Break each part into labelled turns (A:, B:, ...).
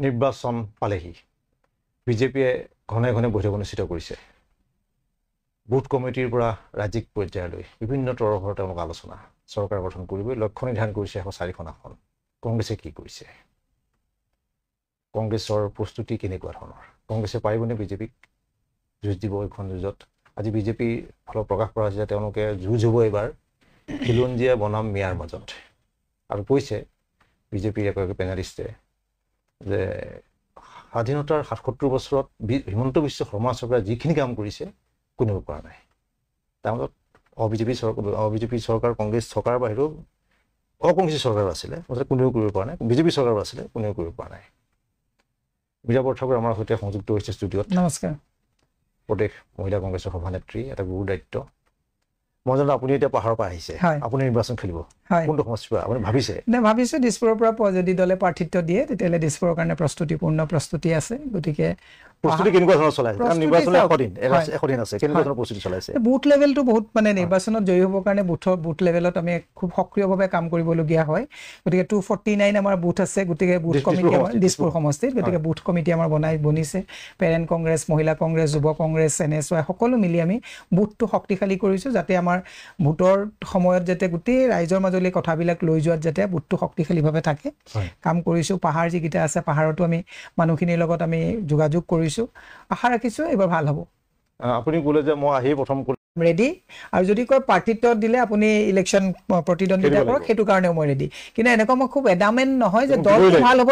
A: নিৰ্বাচন পালেহি বিজেপিয়ে ঘনে ঘনে বৈঠক অনুষ্ঠিত কৰিছে বুথ কমিটিৰ পৰা ৰাজ্যিক পৰ্যায়লৈ বিভিন্ন তৰফৰ তেওঁলোক আলোচনা চৰকাৰ গঠন কৰিবলৈ লক্ষ্য নিৰ্ধাৰণ কৰিছে 104খন আসন কংগ্ৰেছে কি কৰিছে কংগ্ৰেছৰ প্ৰস্তুতি কেনেকুৱা ধৰণৰ কংগ্ৰেছে পাৰিবনে বিজেপিক যুঁজ দিব এইখন যুঁজত আজি বিজেপিৰ ফলত প্ৰকাশ কৰা হৈছে যে তেওঁলোকে যুঁজ হ'ব এবাৰ খিলঞ্জীয়া বনাম মিয়াৰ মাজত আৰু কৈছে বিজেপিৰ এগৰাকী পেনেলিষ্টে যে স্বাধীনতাৰ ৭৭ বছৰত হিমন্ত বিশ্ব শৰ্মা চৰকাৰে যিখিনি কাম কৰিছে কোনেও কৰা নাই তাৰ মাজত অবিজেপি চৰকাৰ কংগ্ৰেছ চৰকাৰ বাহিৰেও অকংগ্ৰেছী চৰকাৰ আছিলে মুঠতে কোনেও কৰিব পৰা নাই বিজেপি চৰকাৰ আছিলে কোনেও কৰিব পৰা নাই মীৰা বৰঠাকুৰ আমাৰ সৈতে সংযুক্ত হৈছে ষ্টুডিঅ'ত
B: নমস্কাৰ
A: প্ৰদেশ মহিলা কংগ্ৰেছৰ সভানেত্ৰী এটা গুৰু দায়িত্ব মই জানো আপুনি এতিয়া পাহাৰৰ পৰা আহিছে আপুনি নিৰ্বাচন খেলিব কোনটো সমষ্টিৰ পৰা আপুনি ভাবিছে
B: ভাবিছোঁ দিছপুৰৰ পৰা যদি দলে প্ৰাৰ্থিত্ব দিয়ে তেতিয়াহ'লে দিছপুৰৰ কাৰণে পূৰ্ণ প্ৰস্তুতি আছে গতিকে
A: প্ৰস্তুতি কেনেকুৱা ধৰণৰ চলাইছে কাৰণ নিৰ্বাচন 100 দিন আছে কেনেকুৱা ধৰণৰ প্ৰস্তুতি চলাইছে
B: বুথ লেভেলটো বহুত মানে নিৰ্বাচনত জয়ী হ'বৰ কাৰণে বুথ লেভেলত আমি খুব সক্ৰিয়ভাৱে কাম কৰিবলগীয়া হয় গতিকে 249 আমাৰ বুথ আছে গতিকে বুথ কমিটি আমাৰ দিছপুৰ সমষ্টিত গতিকে বুথ কমিটি আমাৰ বনিছে পেৰেণ্ট কংগ্ৰেছ মহিলা কংগ্ৰেছ যুৱ কংগ্ৰেছ NSY সকলো মিলি আমি বুথটো শক্তিশালী কৰিছোঁ যাতে আমাৰ ভোটৰ সময়ত যাতে গোটেই ৰাইজৰ মাজলৈ কথাবিলাক লৈ যোৱাত যাতে বুথটো শক্তিশালীভাৱে থাকে কাম কৰিছোঁ পাহাৰ যিকেইটা আছে পাহাৰতো আমি মানুহখিনিৰ লগত আমি যোগাযোগ কৰিছোঁ আশা ৰাখিছোঁ এবাৰ ভাল হ'ব
A: আপুনি ক'লে যে মই আহি প্ৰথম
B: ৰেডি আৰু যদি কয় প্ৰাৰ্থিত্ব দিলে আপুনি ইলেকশ্যন প্ৰতিদ্বন্দ্বিতা কৰক সেইটো কাৰণেও মই ৰেডি কিন্তু এনেকুৱা মই খুব এডামেণ্ট নহয় যে দল ভাল হ'ব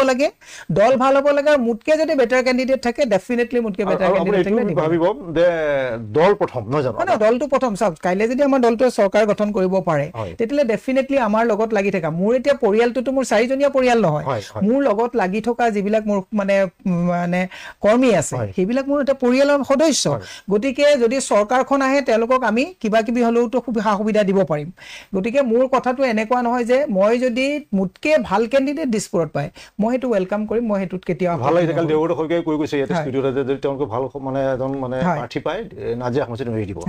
B: লাগে আৰু মোতকৈ যদি বেটাৰ কেণ্ডিডেট থাকে ডেফিনেটলি মোতকৈ বেটাৰ কেণ্ডিডেট থাকিলে
A: ভাবিব যে দল প্ৰথম নহয় জানো
B: দলটো প্ৰথম চাওক কাইলৈ যদি আমাৰ দলটোৱে চৰকাৰ গঠন কৰিব পাৰে তেতিয়াহ'লে ডেফিনেটলি আমাৰ লগত লাগি থকা মোৰ এতিয়া পৰিয়ালটোতো মোৰ 4জনীয়া পৰিয়াল নহয় মোৰ লগত লাগি থকা যিবিলাক মোৰ মানে কৰ্মী আছে সেইবিলাক মোৰ এটা পৰিয়ালৰ সদস্য গতিকে যদি চৰকাৰখন আহে আমি কিবা কিবি হলেওতো খুব সুবিধা দিব পাৰিম গতিকে মোৰ কথাটো এনেকুৱা নহয় যে মই যদি মুতকে ভাল কেণ্ডিডেট দিছপুৰত পায় মই হেতু ওয়েলকাম কৰিম মই হেতুত কেতিয়া
A: ভাল লাগে কাল দেউৰ হৈকে কৈ গৈছে এটা ষ্টুডিঅ'ত যদি তেওঁলোকে ভাল মানে এজন মানে প্ৰাৰ্থী পায় নাজিয়া সমষ্টিত হৈ দিব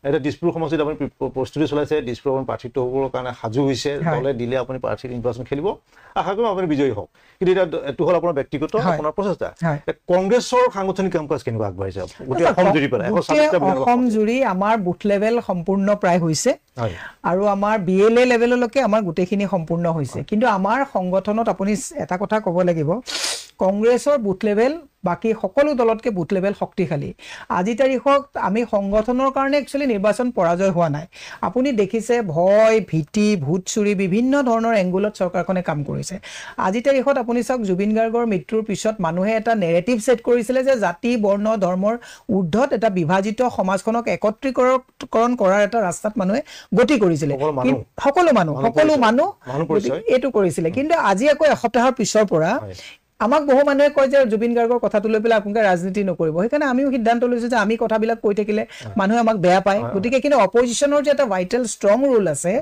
A: এটা দিছপুৰ সমষ্টিত আপুনি প্ৰস্তুতি চলাইছে দিছপুৰ প্ৰাৰ্থীত্ব হ'বৰ কাৰণে সাজু হৈছে দলে দিলে আপুনি প্ৰাৰ্থী নিৰ্বাচন খেলিব আশা কৰিম আপুনি বিজয়ী হওক কিন্তু এইটো হ'ল আপোনাৰ ব্যক্তিগত আপোনাৰ প্ৰচেষ্টা কংগ্ৰেছৰ সাংগঠনিক কাম কাজ কেনেকুৱা আগবাঢ়িছে গোটেই অসম জুৰি পেলাই
B: অসম জুৰি আমাৰ বুথ লেভেল সম্পূৰ্ণ প্ৰায় হৈছে আৰু আমাৰ BLA লেভেললৈকে আমাৰ গোটেইখিনি সম্পূৰ্ণ হৈছে কিন্তু আমাৰ সংগঠনত আপুনি এটা কথা ক'ব লাগিব কংগ্ৰেছৰ বুথ লেভেল বাকি সকলো দলতকে বুথ লেভেল শক্তিশালী আজি তাৰিখত আমি সংগঠনৰ কাৰণে একচুয়ালি নিৰ্বাচন পৰাজয় হোৱা নাই আপুনি দেখিছে ভয় ভীতি ভূত চুৰি বিভিন্ন ধৰণৰ এংগুলত চৰকাৰখনে কাম কৰিছে আজি তাৰিখত আপুনি চাওক জুবিন গাৰ্গৰ মৃত্যুৰ পিছত মানুহে এটা নেৰেটিভ সেট কৰিছিলে যে জাতি বৰ্ণ ধৰ্মৰ ঊৰ্ধত এটা বিভাজিত সমাজখনক একত্ৰীকৰণ কৰাৰ এটা ৰাস্তাত মানুহে গতি কৰিছিলে সকলো মানুহ এইটো কৰিছিলে কিন্তু আজি আকৌ এসপ্তাহৰ পিছৰ পৰা আমাক বহু মানুহে কয় যে জুবিন গাৰ্গৰ কথাটো লৈ পেলাই আপোনালোকে ৰাজনীতি নকৰিব সেইকাৰণে আমিও সিদ্ধান্ত লৈছো যে আমি কথাবিলাক কৈ থাকিলে মানুহে আমাক বেয়া পায় গতিকে কিন্তু অপজিশনৰ যে এটা ভাইটেল ষ্ট্ৰং ৰোল আছে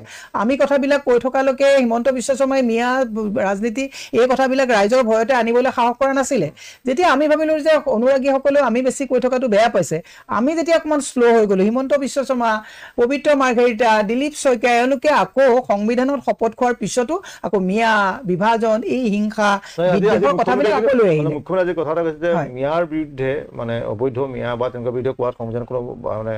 B: আমি কথাবিলাক কৈ থকালৈকে হিমন্ত বিশ্ব শৰ্মাই মিয়া ৰাজনীতি এই কথাবিলাক ৰাইজৰ ভয়তে আনিবলৈ সাহস কৰা নাছিলে যেতিয়া আমি ভাবিলো যে অনুৰাগীসকলেও আমি বেছি কৈ থকাটো বেয়া পাইছে আমি যেতিয়া অকমান শ্লো হৈ গলো হিমন্ত বিশ্ব শৰ্মা পবিত্ৰ মাৰ্ঘেৰিটা দিলীপ শইকীয়া এওঁলোকে আকৌ সংবিধানত শপত খোৱাৰ পিছতো আকৌ মিয়া বিভাজন এই হিংসা
A: মুখ্যমন্ত্ৰী কথা এটা কৈছে যে মিয়াৰ বিৰুদ্ধে মানে অবৈধ মিয়া বা তেনেকুৱা বিৰুদ্ধে কোৱাত সংবিধান কোনো মানে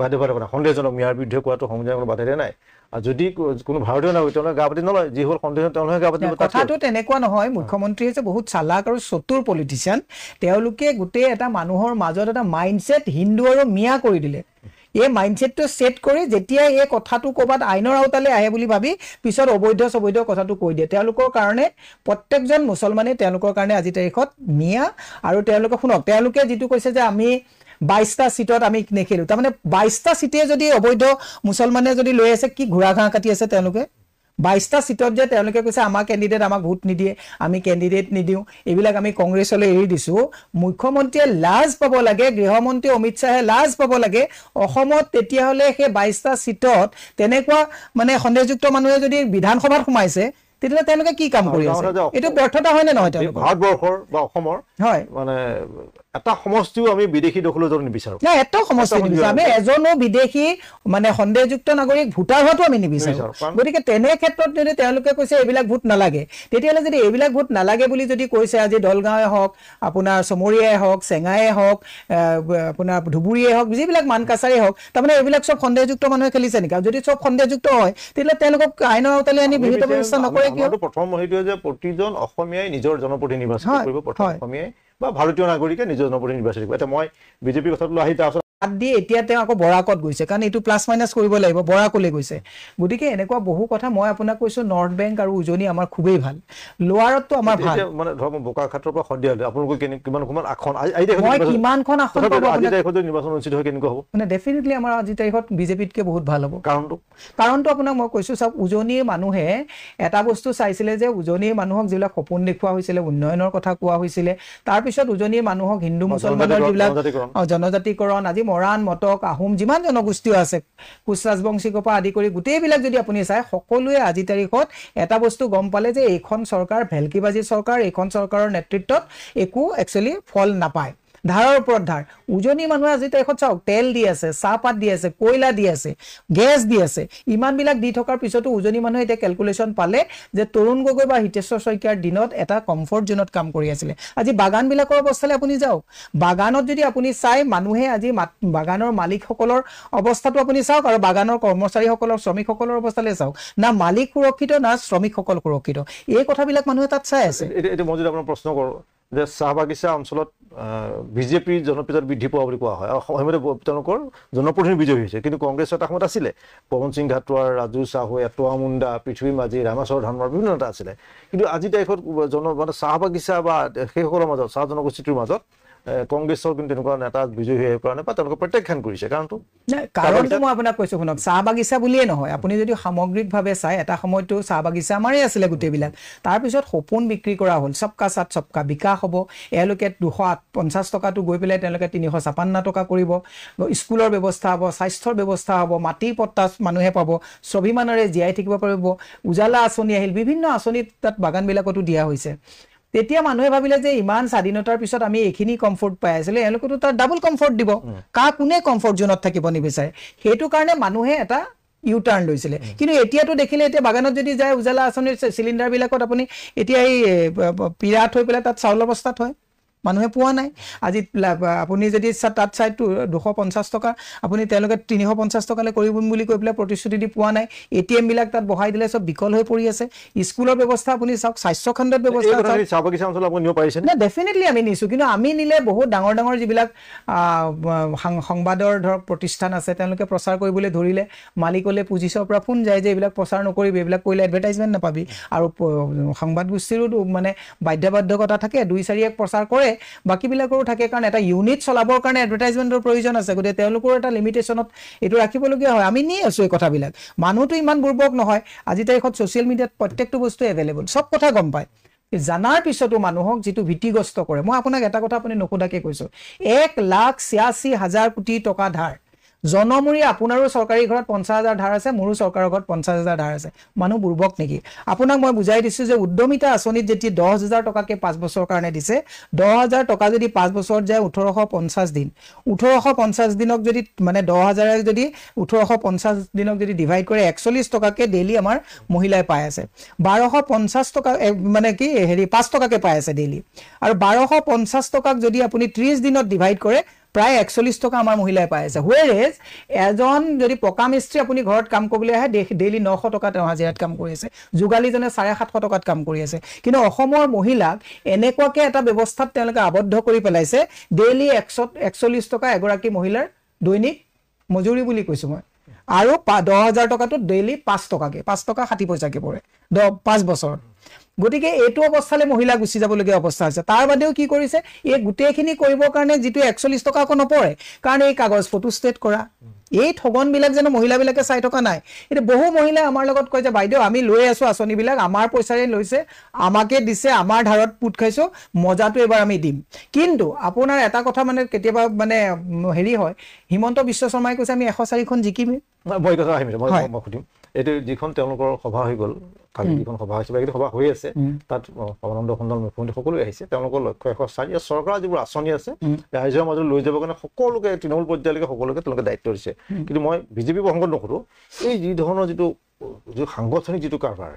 A: বাধ্যবাধকতা সন্দেহজনক মিয়াৰ বিৰুদ্ধে কোৱাটো সংবিধান কোনো বাধা দিয়া নাই আৰু যদি কোনো ভাৰতীয় নাগৰিক তেওঁলোকে গা পাতি নলয় যি হ'ল সন্দেহ তেওঁলোকে গা পাতিব
B: কথাটো তেনেকুৱা নহয় মুখ্যমন্ত্ৰী হৈছে বহুত চালাক আৰু চতুৰ পলিটিচিয়ান তেওঁলোকে গোটেই এটা মানুহৰ মাজত এটা মাইণ্ডছেট হিন্দু আৰু মিয়া কৰি দিলে এই মাইণ্ডছেটটো সেট কৰি যেতিয়া এই কথাটো ক'বাত আইনৰ আওতালে আহে বুলি ভাবি পিছত অবৈধ কথাটো কৈ দিয়ে তেওঁলোকৰ কাৰণে প্ৰত্যেকজন মুছলমানে তেওঁলোকৰ কাৰণে আজি তাৰিখত মিয়া আৰু তেওঁলোকে শুনক তেওঁলোকে যিটো কৈছে যে আমি 22টা সিটত আমি নেখেলো তাৰ মানে 22টা সিটে যদি অবৈধ মুছলমানে যদি লৈ আছে কি ঘোৰা ঘাঁ কাটি আছে তেওঁলোকে 22টা সিটত যে তেওঁলোকে কৈছে আমাৰ ক্যান্ডিডেট আমাক ভোট নিদিয়ে আমি ক্যান্ডিডেট নিদিও এইবিলাক আমি কংগ্ৰেছলৈ এৰি দিছো মুখ্যমন্ত্ৰীয়ে লাজ পাব লাগে গৃহমন্ত্ৰী অমিত শাহে লাজ পাব লাগে অসমত তেতিয়া হলে সেই 22টা সিটত তেনেকুৱা মানে সন্দেহযুক্ত মানুহে যদি বিধানসভাত সোমাইছে তেতিয়াহলে তেওঁলোকে কি কাম কৰি আছে এটো ব্যৰ্থতা হয় নে নহয় তেওঁলোকৰ
A: ভাৰতবৰ্ষৰ বা অসমৰ
B: হয়
A: মানে এটা সমষ্টিও আমি বিদেশী দখলৰ জন্য নিবিচাৰো
B: না এটাও সমষ্টি নিবিচাৰো আমি এজনো বিদেশী মানে সন্দেহযুক্ত নাগৰিক ভোটাৰ হোৱাটো আমি নিবিচাৰো গতিকে তেনে ক্ষেত্ৰত যদি তেওঁলোকে কৈছে এইবিলাক ভোট নালাগে তেতিয়াহ'লে যদি এইবিলাক ভোট নালাগে বুলি যদি কৈছে আজি দলগাঁৱে হওক আপোনাৰ চমৰীয়াই হওক চেঙাই হওক আপোনাৰ ধুবুৰীয়ে হওক যিবিলাক মানকাছাৰী হওক তাৰমানে এইবিলাক চব সন্দেহযুক্ত মানুহে খেলিছে নেকি আৰু যদি চব সন্দেহযুক্ত হয় তেতিয়াহ'লে তেওঁলোকক আইনৰ আওতালৈ আনি বিহিত ব্যৱস্থা নকৰে কিয়
A: প্ৰথম সেইটোৱে যে প্ৰতিজন অসমীয়াই নিজৰ জনপ্ৰতিনিধি নিৰ্বাচন কৰিব প্ৰথম অসমীয়াই বা ভাৰতীয় নাগৰিকে নিজৰ জনপ্ৰতিনিধি নিৰ্বাচন কৰিব এতিয়া মই বিজেপিৰ কথাটো আহি তাৰপিছত
B: বাদ দি এতিয়া তেওঁ আকৌ বৰাকত গৈছে কাৰণ এইটো প্লাছ মাইনাছ কৰিব লাগিব বৰাকলৈ গৈছে গতিকে এনেকুৱা বহু কথা মই আপোনাক কৈছো নৰ্থ বেংক আৰু উজনি আমাৰ খুবেই ভাল লোৱাৰতটো আমাৰ ভাল
A: মানে ধৰক বোকাখাটৰ পৰা সন্ধিয়া আপোনালোকে কিমান আসন
B: মই কিমানখন আসন পাব
A: আজি তাৰিখত নিৰ্বাচন অনুষ্ঠিত হয় কেনেকুৱা হ'ব
B: মানে ডেফিনেটলি আমাৰ আজি তাৰিখত বিজেপিতকৈ বহুত ভাল হ'ব কাৰণটো আপোনাক মই কৈছো চাওক উজনিৰ মানুহে এটা বস্তু চাইছিলে যে উজনিৰ মানুহক যিবিলাক সপোন দেখুওৱা হৈছিলে উন্নয়নৰ কথা কোৱা হৈছিলে তাৰপিছত উজনিৰ মানুহক হিন্দু মুছলমানৰ যিবিলাক জনজাতিকৰণ আজি মৰাণ মটক আহোম যিমান জনগোষ্ঠীও আছে কোচ ৰাজবংশীকৰ পৰা আদি কৰি গোটেইবিলাক যদি আপুনি চাই সকলোৱে আজি তাৰিখত এটা বস্তু গম পালে যে এইখন চৰকাৰ ভেলকিবাজি চৰকাৰ এইখন চৰকাৰৰ নেতৃত্বত একো একচুৱেলি ফল নাপায় ধাৰৰ ওপৰত ধাৰ উজনি মানুহে আজি তাৰিখত চাওক তেল দি আছে চাহপাত দি আছে কয়লা দি আছে গেছ দি আছে ইমানবিলাক দি থকাৰ পিছতো উজনি মানুহে এতিয়া কেলকুলেশ্যন পালে যে তৰুণ গগৈ বা হিতেশ্বৰ শইকীয়াৰ দিনত এটা কমফৰ্ট জোনত কাম কৰি আছিলে আজি বাগানবিলাকৰ অৱস্থালৈ আপুনি যাওক বাগানত যদি আপুনি চাই মানুহে আজি বাগানৰ মালিকসকলৰ অৱস্থাটো আপুনি চাওক আৰু বাগানৰ কৰ্মচাৰীসকলৰ শ্ৰমিকসকলৰ অৱস্থালৈ চাওক না মালিক সুৰক্ষিত না শ্ৰমিকসকল সুৰক্ষিত এই কথাবিলাক মানুহে তাত চাই আছে
A: এতিয়া মই যদি আপোনাক প্ৰশ্ন কৰোঁ যে চাহ বাগিচা অঞ্চলত বিজেপিৰ জনপ্ৰিয়তা বৃদ্ধি পোৱা বুলি কোৱা হয় আৰু সময়মতে তেওঁলোকৰ জনপ্ৰতিনিধি বিজয়ী হৈছে কিন্তু কংগ্ৰেছৰ এটা সময়ত আছিলে পৱন সিং ঘাটোৱাৰ ৰাজু চাহু এটোৱা মুণ্ডা পৃথ্বী মাঝি ৰামেশ্বৰ ধানোৱাৰ বিভিন্ন নেতা আছিলে কিন্তু আজি তাৰিখত মানে চাহ বাগিচা বা সেইসকলৰ মাজত চাহ জনগোষ্ঠীটোৰ মাজত কংগ্ৰেছৰ কিন্তু তেনেকুৱা নেতা বিজয়ী হৈ পৰা নাই বা তেওঁলোকে প্ৰত্যাখ্যান কৰিছে কাৰণটো
B: মই আপোনাক কৈছো শুনক চাহ বাগিচা বুলিয়ে নহয় আপুনি যদি সামগ্ৰিকভাৱে চাই এটা সময়তো চাহ বাগিচা আমাৰেই আছিলে গোটেইবিলাক তাৰপিছত সপোন বিক্ৰী কৰা হ'ল চবকা চাত চবকা বিকাশ হ'ব এওঁলোকে 250 টকাটো গৈ পেলাই তেওঁলোকে 356 টকা কৰিব স্কুলৰ ব্যৱস্থা হ'ব স্বাস্থ্যৰ ব্যৱস্থা হ'ব মাটিৰ পট্টা মানুহে পাব স্বাভিমানেৰে জীয়াই থাকিব পাৰিব উজালা আঁচনি আহিল বিভিন্ন আঁচনি তাত বাগানবিলাকতো দিয়া হৈছে তেতিয়া মানুহে ভাবিলে যে ইমান স্বাধীনতাৰ পিছত আমি এইখিনি কমফৰ্ট পাই আছিলে এওঁলোকেতো তাৰ ডাবল কমফৰ্ট দিব কোনে কমফৰ্ট জোনত থাকিব নিবিচাৰে সেইটো কাৰণে মানুহে এটা ইউ টাৰ্ণ লৈছিলে কিন্তু এতিয়াতো দেখিলে এতিয়া বাগানত যদি যায় উজালা আঁচনিৰ চিলিণ্ডাৰবিলাকত আপুনি এতিয়া এই পিৰাত হৈ পেলাই তাত চাউল অৱস্থাত হয় মানুহে পোৱা নাই আজি আপুনি যদি তাত চাই 250 টকা আপুনি তেওঁলোকে 350 টকালৈ কৰিব বুলি কৈ পেলাই প্ৰতিশ্ৰুতি দি পোৱা নাই এটিএম বিলাক তাত বহাই দিলে চব বিকল হৈ পৰি আছে স্কুলৰ ব্যৱস্থা আপুনি চাওক স্বাস্থ্য খণ্ডত ব্যৱস্থা
A: চাহ বাগিচা অঞ্চলত আপুনি নিব পাৰিছে
B: না ডেফিনেটলি আমি নিছো কিন্তু আমি নিলে বহুত ডাঙৰ ডাঙৰ যিবিলাক সংবাদৰ ধৰক প্ৰতিষ্ঠান আছে তেওঁলোকে প্ৰচাৰ কৰিবলৈ ধৰিলে মালিকলৈ পুঁজিচৰ পৰা ফোন যায় যে এইবিলাক প্ৰচাৰ নকৰিবি এইবিলাক কৰিলে এডভাৰটাইজমেণ্ট নাপাবি আৰু সংবাদ গোষ্ঠীৰো মানে বাধ্যবাধকতা থাকে 2-4 প্ৰচাৰ কৰে বাকিবিলাকৰো থাকে কাৰণ এটা ইউনিট চলাবৰ কাৰণে এডভাৰটাইজমেণ্টৰ প্ৰয়োজন আছে গতিকে তেওঁলোকৰ এটা লিমিটেশ্যনত এইটো ৰাখিবলগীয়া হয় আমি নি আছো এই কথাবিলাক মানুহটো ইমান বুৰ্বক নহয় আজি তাৰিখত ছ'চিয়েল মিডিয়াত প্ৰত্যেকটো বস্তু এভেইলেবল চব কথা গম পায় জানাৰ পিছতো মানুহক যিটো ভীতিগ্ৰস্ত কৰে মই আপোনাক এটা কথা আপুনি নকোদাকে কৈছো 1,86,000 কোটি টকা ধাৰ জনমূৰি আপোনাৰো চৰকাৰী ঘৰত 50,000 ধাৰ আছে মোৰো চৰকাৰৰ ঘৰত 50,000 ধাৰ আছে মানুহ বুৰ্বক নেকি আপোনাক মই বুজাই দিছো যে উদ্যমিতা আঁচনিত যেতিয়া 10,000 টকাকে 5 বছৰৰ কাৰণে দিছে 10,000 টকা যদি 5 বছৰত যায় 1850 দিন 1850 দিনক যদি মানে 10,000 যদি 1850 দিনক যদি ডিভাইড কৰে 41 টকাকে ডেইলি আমাৰ মহিলাই পাই আছে 1250 টকা মানে কি হেৰি 5 টকাকে পাই আছে ডেইলি আৰু 1250 টকাক যদি আপুনি 30 দিনত ডিভাইড কৰে প্ৰায় 41 টকা আমাৰ মহিলাই পাই আছে হুৱেৰেজ এজন যদি পকা মিস্ত্ৰী আপুনি ঘৰত কাম কৰিবলৈ আহে ডেইলি 900 টকা তেওঁ হাজিৰাত কাম কৰি আছে যোগালীজনে 750 টকাত কাম কৰি আছে কিন্তু অসমৰ মহিলাক এনেকুৱাকে এটা ব্যৱস্থাত তেওঁলোকে আবদ্ধ কৰি পেলাইছে ডেইলি 141 টকা এগৰাকী মহিলাৰ দৈনিক মজুৰি বুলি কৈছো মই আৰু 10,000 টকাটো ডেইলি 5 টকাকে 5 টকা 60 পইচাকে পৰে 5 বছৰ গতিকে এইটো অৱস্থালৈ মহিলা গুচি যাবলগীয়া অৱস্থা আছে তাৰ বাদেও কি কৰিছে এই গোটেইখিনি কৰিবৰ কাৰণে যিটো 41 টকা আকৌ নপৰে কাৰণ এই কাগজ ফটো ষ্টেট কৰা এই ঠগনবিলাক যেন মহিলাবিলাকে চাই থকা নাই এটা বহু মহিলাই আমাৰ লগত কয় যে বাইদেউ আমি লৈ আছো আঁচনিবিলাক আমাৰ পইচাৰে লৈছে আমাকে দিছে আমাৰ ধাৰত পুট খাইছো মজাটো এবাৰ আমি দিম কিন্তু আপোনাৰ এটা কথা মানে কেতিয়াবা মানে হেৰি হয় হিমন্ত বিশ্ব শৰ্মাই কৈছে আমি 104খন জিকিম
A: মই কথা আহিম মই সুধিম এইটো যিখন তেওঁলোকৰ সভা হৈ গ'ল কালি যিখন সভা হৈছে বা এইটো সভা হৈ আছে তাত সৰ্বানন্দ সোণোৱাল মুখ্যমন্ত্ৰী সকলোৱে আহিছে তেওঁলোকৰ লক্ষ্য 104 চৰকাৰৰ যিবোৰ আঁচনি আছে ৰাইজৰ মাজত লৈ যাবৰ কাৰণে সকলোকে তৃণমূল পৰ্যায়লৈকে সকলোকে তেওঁলোকে দায়িত্ব দিছে কিন্তু মই বিজেপি প্ৰসংগত নকৰোঁ এই যি ধৰণৰ যিটো সাংগঠনিক যিটো কাৰবাৰ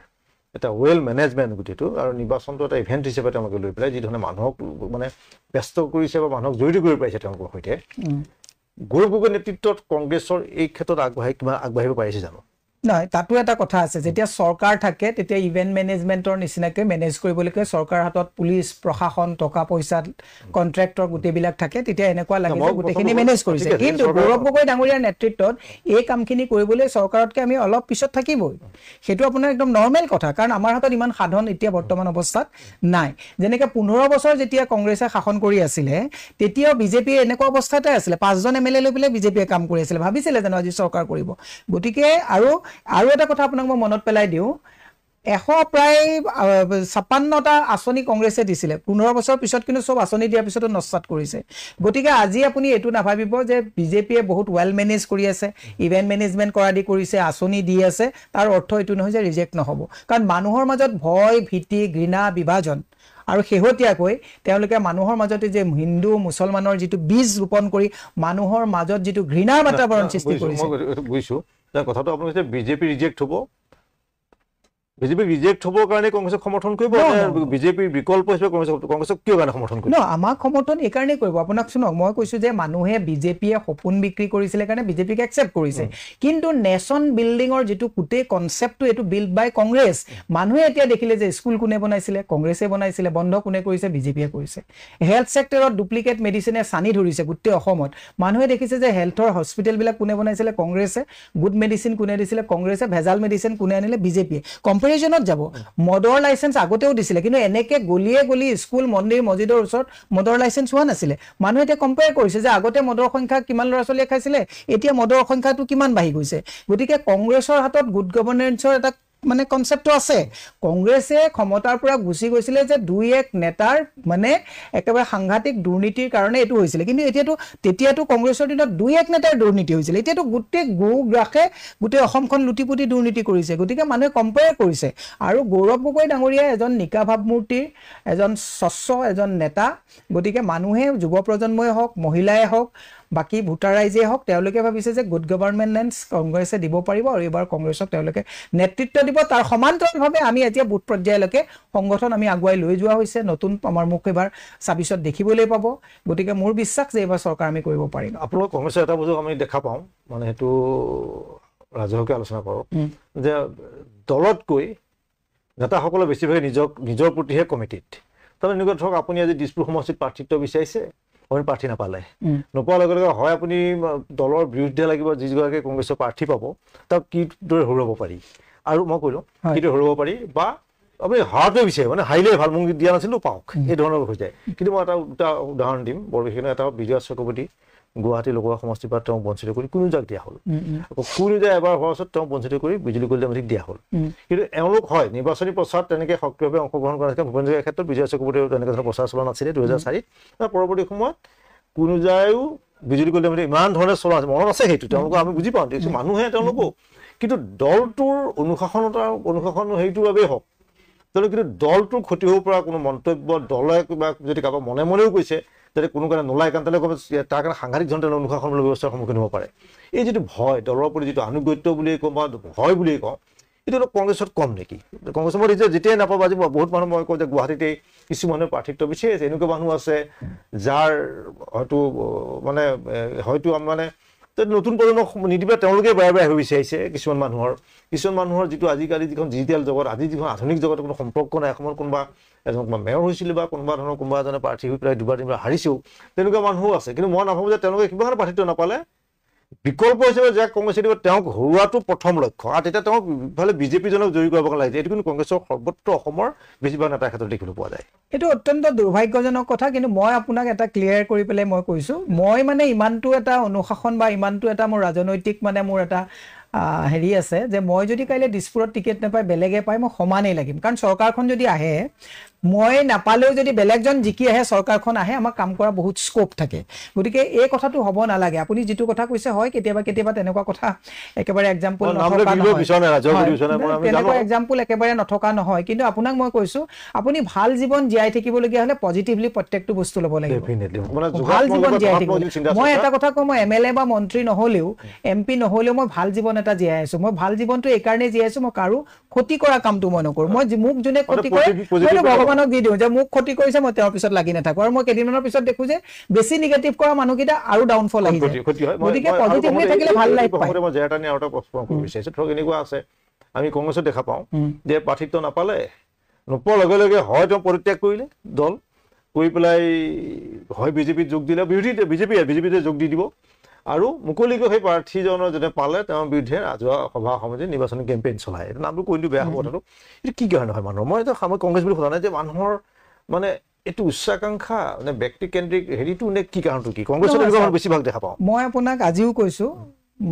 A: এটা ৱেল মেনেজমেণ্ট গোটেইটো আৰু নিৰ্বাচনটো এটা ইভেণ্ট হিচাপে তেওঁলোকে লৈ পেলাই যি ধৰণে মানুহক মানে ব্যস্ত কৰিছে বা মানুহক জড়িত কৰি পাৰিছে তেওঁলোকৰ সৈতে গৌৰৱ গগৈৰ নেতৃত্বত কংগ্ৰেছৰ এই ক্ষেত্ৰত আগবাঢ়িব পাৰিছে জানো
B: নহয় তাতো এটা কথা আছে যেতিয়া চৰকাৰ থাকে তেতিয়া ইভেন্ট মেনেজমেন্টৰ নিচিনাকে মেনেজ কৰিবলৈকে চৰকাৰ হাতত পুলিচ প্ৰশাসন টকা পইচা কন্ট্ৰেক্টৰ গোটেইবিলাক থাকে তেতিয়া এনেকুৱা লাগে যে গোটেইখিনি মেনেজ কৰিছে কিন্তু গৌৰৱ গগৈ ডাঙৰীয়াৰ নেতৃত্বত এই কামখিনি কৰিবলৈ চৰকাৰতকে আমি অলপ পিছত থাকিবই সেইটো আপোনাৰ একদম নৰ্মেল কথা কাৰণ আমাৰ হাতত ইমান সাধন এতিয়া বৰ্তমান অৱস্থাত নাই যেনেকৈ 15 বছৰ যেতিয়া কংগ্ৰেছে শাসন কৰি আছিলে তেতিয়াও বিজেপি এনেকুৱা অৱস্থাতে আছিলে 5 জন এমএলএ লৈ পেলাই বিজেপিয়ে কাম কৰি আছিল ভাবিছিলে জানো আজি চৰকাৰ কৰিব গতিকে আৰু এটা কথা আপোনাক মই মনত পেলাই দিওঁ 156টা আঁচনি কংগ্ৰেছে দিছিলে 15 বছৰ পিছত কিন্তু সব আঁচনি দিয়াৰ পিছতো নস্বাত কৰিছে গতিকে আজি আপুনি এটো নাভাবিব যে বিজেপিয়ে বহুত ৱেল মেনেজ কৰি আছে ইভেন্ট মেনেজমেন্ট কৰা দি কৰিছে আঁচনি দি আছে তাৰ অৰ্থ এটো নহয় যে ৰিজেক্ট নহব কাৰণ মানুহৰ মাজত ভয় ভীতি ঘৃণা বিভাজন আৰু শেহতীয়াকৈ তেওঁলোকে মানুহৰ মাজতে যে হিন্দু মুছলমানৰ যিটো বীজ ৰোপণ কৰি মানুহৰ মাজত যিটো ঘৃণাৰ বাতাবৰণ সৃষ্টি কৰিছে
A: বুজিছো কথাটো আপুনি কৈছে বিজেপি ৰিজেক্ট হ'ব বিজেপি ৰিজেক্ট হ'বৰ কাৰণে কংগ্ৰেছক সমৰ্থন কৰিব বিজেপিৰ বিকল্প হিচাপে কংগ্ৰেছক কিয় কাৰণে সমৰ্থন কৰিব
B: আমাক সমৰ্থন এই কাৰণেই কৰিব আপোনাক শুনক মই কৈছো যে মানুহে বিজেপিয়ে সপোন বিক্ৰী কৰিছিলে কাৰণে বিজেপিক একচেপ্ট কৰিছে কিন্তু নেশ্যন বিল্ডিঙৰ যিটো গোটেই কনচেপ্টটো এটো বিল্ড বাই কংগ্ৰেছ মানুহে এতিয়া দেখিলে যে স্কুল কোনে বনাইছিলে কংগ্ৰেছে বনাইছিলে বন্ধ কোনে কৰিছে বিজেপিয়ে কৰিছে হেলথ সেক্টৰত ডুপ্লিকেট মেডিচিনে সানি ধৰিছে গোটেই অসমত মানুহে দেখিছে যে হেলথৰ হস্পিটেল বিলাক কোনে বনাইছিলে কংগ্ৰেছে গুড মেডিচিন কোনে দিছিলে কংগ্ৰেছে ভেজাল মেডিচিন কোনে আনিলে বিজেপিয়ে কম্পেৰিজনত যাব মদৰ লাইসেন্স আগতেও দিছিলে কিন্তু এনেকে গলিয়ে গলি স্কুল মন্দিৰ মছজিদৰ ওচৰত মদৰ লাইসেন্স হোৱা নাছিলে মানুহে এতিয়া কম্পেয়াৰ কৰিছে যে আগতে মদৰ সংখ্যা কিমান ল'ৰা ছোৱালীয়ে খাইছিলে এতিয়া মদৰ সংখ্যাটো কিমান বাঢ়ি গৈছে গতিকে কংগ্ৰেছৰ হাতত গুড গভৰ্নেন্সৰ এটা মানে কনসেপ্ট আছে কংগ্ৰেছে ক্ষমতাৰ পৰা গুছি গৈছিলে যে দুই এক নেতাৰ মানে একেবাৰে সাংঘাতিক দুৰ্নীতিৰ কাৰণে এটো হৈছিল কিন্তু তেতিয়াটো কংগ্ৰেছৰ দিনত দুই এক নেতাৰ দুৰ্নীতি হৈছিল এতিয়াটো গোটেই গ্ৰাখে গোটেই অসমখন লুটিপুটি দুৰ্নীতি কৰিছে গতিকে মানুহে কম্পেয়াৰ কৰিছে আৰু গৌৰৱ গগৈ ডাঙৰীয়া এজন নিকা ভাৱমূৰ্তিৰ এজন স্বচ্ছ এজন নেতা গতিকে মানুহে যুৱ প্ৰজন্মই হওক মহিলাই হওক বাকি ভোটাৰ ৰাইজে হওক তেওঁলোকে ভাবিছে যে গুড গভৰ্নেন্স কংগ্ৰেছে দিব পাৰিব আৰু এবাৰ কংগ্ৰেছক তেওঁলোকে নেতৃত্ব দিব তাৰ সমান্তৰালভাৱে আমি এতিয়া বুথ পৰ্যায়লৈকে সংগঠন আমি আগুৱাই লৈ যোৱা হৈছে নতুন আমাৰ মুখ এবাৰ 26ত দেখিবলৈ পাব গতিকে মোৰ বিশ্বাস যে এবাৰ চৰকাৰ আমি কৰিব পাৰিম
A: আপোনালোক কংগ্ৰেছৰ এটা বস্তু আমি দেখা পাওঁ মানে হেতু ৰাজহুৱাকে আলোচনা কৰক যে দলতকৈ নেতাসকলে বেছিভাগে নিজৰ প্ৰতিহে কমিটিত তাৰমানে এনেকুৱা ধৰক আপুনি আজি দিছপুৰ সমষ্টিত প্ৰাৰ্থিত্ব বিচাৰিছে আপুনি প্ৰাৰ্থী নাপালে নোপোৱাৰ লগে লগে হয় আপুনি দলৰ বিৰুদ্ধে লাগিব যিগৰাকী কংগ্ৰেছৰ প্ৰাৰ্থী পাব তাক কিদৰে হৰুৱাব পাৰি আৰু মই কৈলো কিদৰে হৰুৱাব পাৰি বা আপুনি হাৰটোৱে বিচাৰে মানে হাৰিলে ভাল মোক দিয়া নাছিলো পাওক এই ধৰণৰ হৈ যায় কিন্তু মই এটা উদাহৰণ দিম বৰ বিশেষ এটা বিজয় চক্ৰৱৰ্তী গুৱাহাটী লোকসভা সমষ্টিৰ পৰা তেওঁ বঞ্চিত কৰি কোনো যাক দিয়া হ'ল আকৌ কোনো যায় এবাৰ হোৱাৰ পাছত তেওঁ বঞ্চিত কৰি বিজুলী কলিতামাধিক দিয়া হ'ল কিন্তু এওঁলোক হয় নিৰ্বাচনী প্ৰচাৰত তেনেকৈ সক্ৰিয়ভাৱে অংশগ্ৰহণ কৰা নাছিলে ভূপেন হাজৰিকাৰ ক্ষেত্ৰত বিজয় চক্ৰৱৰ্তীয়ে তেনেকৈ ধৰণৰ প্ৰচাৰ চলোৱা নাছিলে 2004ত পৰৱৰ্তী সময়ত কোনো যায়ো বিজুলী কলিতামাধিক ইমান ধৰণে চলোৱা আছে মনত আছে সেইটো তেওঁলোকক আমি বুজি পাওঁ দেখিছোঁ মানুহে তেওঁলোকো কিন্তু দলটোৰ অনুশাসন সেইটোৰ বাবেই হওক তেওঁলোকে কিন্তু দলটোৰ ক্ষতি হ'ব পৰা কোনো মন্তব্য দলে কিবা যদি কাৰোবাৰ মনে মনেও কৈছে যাতে কোনো কাৰণে নোলায় কাৰণ তেওঁলোকে তাৰ কাৰণে সাংঘাতিক ধৰণৰ অনুশাসন ব্যৱস্থাৰ সন্মুখীন হ'ব পাৰে এই যিটো ভয় দলৰ প্ৰতি যিটো আনুগত্য বুলিয়ে কওঁ বা ভয় বুলিয়ে কওঁ এইটো অলপ কংগ্ৰেছত কম নেকি কংগ্ৰেছৰ মই যেতিয়াই নাপাব আজি বহুত মানুহ মই কওঁ যে গুৱাহাটীতে কিছু মানুহে প্ৰাৰ্থিত্ব বিচাৰি আছে এনেকুৱা মানুহ আছে যাৰ হয়তো মানে হয়তো মানে নতুন প্ৰজন্মক নিদিবে তেওঁলোকে বাৰে বাৰে আহিব বিচাৰিছে কিছুমান মানুহৰ যিটো আজিকালি যিখন ডিজিটেল জগত আজি যিখন আধুনিক জগতৰ কোনো সম্পৰ্ক নাই এসময়ত কোনোবা এজন মেয়ৰ হৈছিল বা কোনোবা ধৰণৰ কোনোবা এজনে প্ৰাৰ্থী হৈ পেলাই দুবাৰ তিনিবাৰ হাৰিছেও তেনেকুৱা মানুহো আছে কিন্তু মই নাভাবোঁ যে তেওঁলোকে কিবা কাৰণে প্ৰাৰ্থিত্ব নাপালে বিকল্প হিচাপে যাক কংগ্ৰেছে দিব তেওঁক হৰুৱাটো প্ৰথম লক্ষ্য আৰু তেতিয়া তেওঁক ইফালে বিজেপিজনক জয়ী কৰিব লাগিছে এইটো কিন্তু কংগ্ৰেছৰ সৰ্বত্ৰ অসমৰ বেছিভাগ নেতাৰ ক্ষেত্ৰত দেখিবলৈ পোৱা যায়
B: এইটো অত্যন্ত দুৰ্ভাগ্যজনক কথা কিন্তু মই আপোনাক এটা ক্লিয়াৰ কৰি পেলাই মই কৈছোঁ মই মানে ইমানটো এটা অনুশাসন বা ইমানটো এটা মোৰ ৰাজনৈতিক মানে মোৰ এটা হেৰি আছে যে মই যদি কাইলৈ দিছপুৰত টিকেট নাপায় বেলেগে পায় মই সমানেই লাগিম কাৰণ চৰকাৰখন যদি আহে মই নাপালেও যদি বেলেগজন জিকি আহে চৰকাৰখন আহে আমাৰ কাম কৰা বহুত স্কোপ থাকে গতিকে এই কথাটো হ'ব নালাগে আপুনি যিটো কথা কৈছে হয় কেতিয়াবা তেনেকুৱা কথা একেবাৰে এক্সাম্পল তেনেকুৱা এক্সাম্পল একেবাৰে নথকা নহয় কিন্তু আপোনাক মই কৈছো আপুনি ভাল জীৱন জীয়াই থাকিবলগীয়া হ'লে পজিটিভলি প্ৰত্যেকটো বস্তু ল'ব লাগিব ভাল জীৱন জীয়াই থাকিব মই এটা কথা কওঁ মই MLA বা মন্ত্ৰী নহ'লেও MP নহ'লেও মই ভাল জীৱন এটা জীয়াই আছো মই ভাল জীৱনটো এই কাৰণে জীয়াই আছো মই কাৰো ক্ষতি কৰা কামটো মই নকৰো মই মোক যোনে ক্ষতি কৰে মই ভগৱানক দি দিওঁ যে মোক ক্ষতি কৰিছে মই তেওঁৰ পিছত লাগি নাথাকো আৰু মই কেইদিনমানৰ পিছত দেখো যে বেছি নিগেটিভ কৰা মানুহকেইটা আৰু ডাউনফল আহি যায় গতিকে পজিটিভলি থাকিলে ভাল লাইফ পায়
A: মই জেটানি আৰু এটা প্ৰশ্ন কৰিব বিচাৰিছো ধৰক এনেকুৱা আছে আমি কংগ্ৰেছত দেখা পাওঁ যে প্ৰাৰ্থিত্ব নাপালে নোপোৱাৰ লগে লগে হয় তেওঁ পৰিত্যাগ কৰিলে দল কৰি পেলাই হয় বিজেপিত যোগ দিলে বিজেপিতে যোগ দি দিব আৰু মুকলিকৈ সেই প্ৰাৰ্থীজনৰ যেনে পালে তেওঁৰ বিৰুদ্ধে ৰাজহুৱা সভা সমিতি নিৰ্বাচনী কেম্পেইন চলায় এইটো নামটো কৈ দিওঁ বেয়া হ'ব কথাটো এইটো কি কাৰণে হয় মানুহৰ মই এটা কংগ্ৰেছ বুলি সোধা নাই যে মানুহৰ মানে এইটো উচ্চাকাংক্ষা মানে ব্যক্তিকেন্দ্ৰিক হেৰিটো নে কি কাৰণটো কি কংগ্ৰেছত এনেকুৱা বেছিভাগ দেখা পাওঁ
B: মই আপোনাক আজিও কৈছো